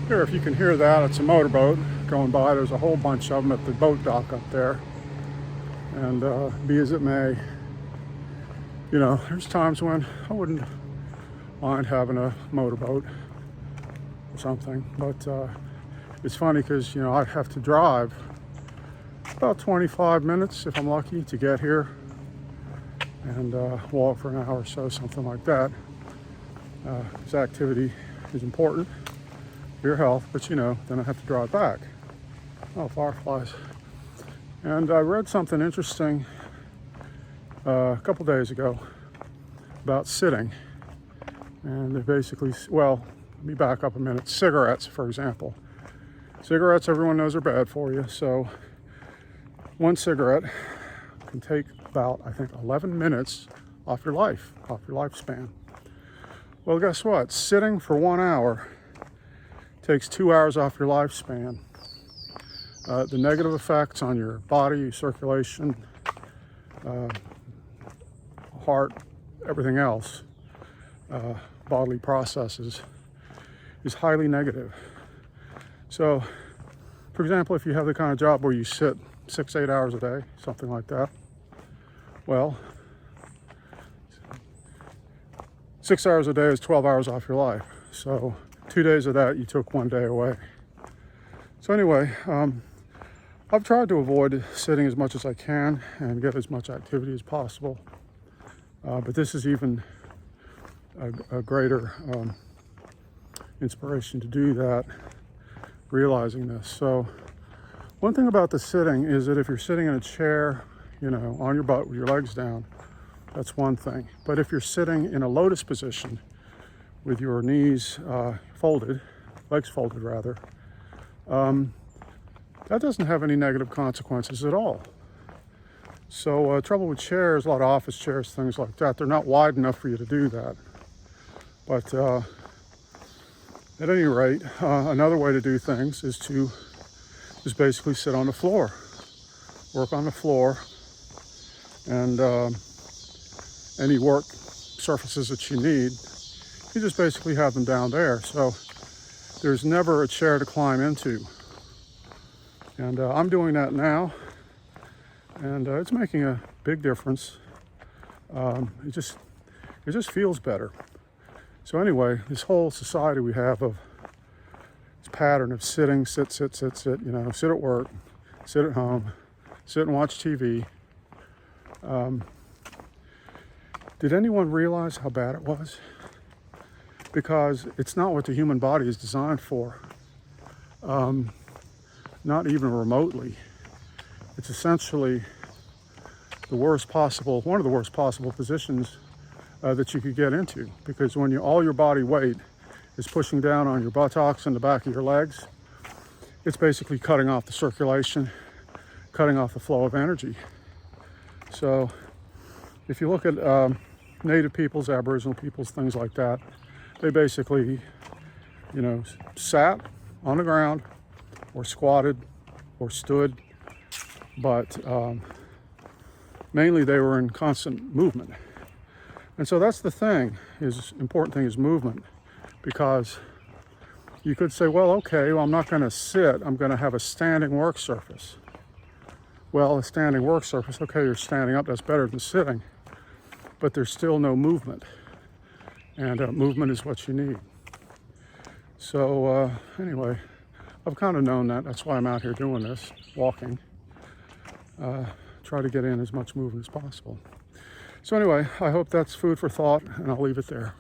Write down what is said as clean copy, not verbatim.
Here, if you can hear that, it's a motorboat going by. There's a whole bunch of them at the boat dock up there. And be as it may, you know, there's times when I wouldn't mind having a motorboat or something. But it's funny because, you know, I have to drive about 25 minutes if I'm lucky to get here, and walk for an hour or so, something like that. This activity is important for your health, but you know, then I have to drive back. Oh, fireflies. And I read something interesting a couple days ago about sitting. And they basically, well, let me back up a minute. Cigarettes, for example. Cigarettes, everyone knows are bad for you. So one cigarette can take about, I think, 11 minutes off your life, off your lifespan. Well, guess what? Sitting for 1 hour takes 2 hours off your lifespan. The negative effects on your body, your circulation, heart, everything else, bodily processes, is highly negative. So, for example, if you have the kind of job where you sit 6-8 hours a day, something like that, well, 6 hours a day is 12 hours off your life. So 2 days of that, you took 1 day away. So anyway, I've tried to avoid sitting as much as I can and get as much activity as possible. But this is even a greater inspiration to do that, realizing this. So one thing about the sitting is that if you're sitting in a chair, you know, on your butt with your legs down, that's one thing. But if you're sitting in a lotus position with your knees folded, legs folded rather, that doesn't have any negative consequences at all. So trouble with chairs, a lot of office chairs, things like that, they're not wide enough for you to do that. But at any rate, another way to do things is to just basically sit on the floor, work on the floor, and any work surfaces that you need, you just basically have them down there. So there's never a chair to climb into. And I'm doing that now, and it's making a big difference. It just feels better. So anyway, this whole society we have of this pattern of sitting, sit, you know, sit at work, sit at home, sit and watch TV. Did anyone realize how bad it was? Because it's not what the human body is designed for. Not even remotely. It's essentially the worst possible, one of the worst possible positions that you could get into. Because when all your body weight is pushing down on your buttocks and the back of your legs, it's basically cutting off the circulation, cutting off the flow of energy. So if you look at native peoples, Aboriginal peoples, things like that, they basically, you know, sat on the ground or squatted or stood, but mainly they were in constant movement. And so that's the thing, important thing is movement, because you could say, well, okay, well, I'm not going to sit, I'm going to have a standing work surface. Well, a standing work surface, okay, you're standing up, that's better than sitting, but there's still no movement. And movement is what you need. So anyway, I've kind of known that. That's why I'm out here doing this, walking. Try to get in as much movement as possible. So anyway, I hope that's food for thought, and I'll leave it there.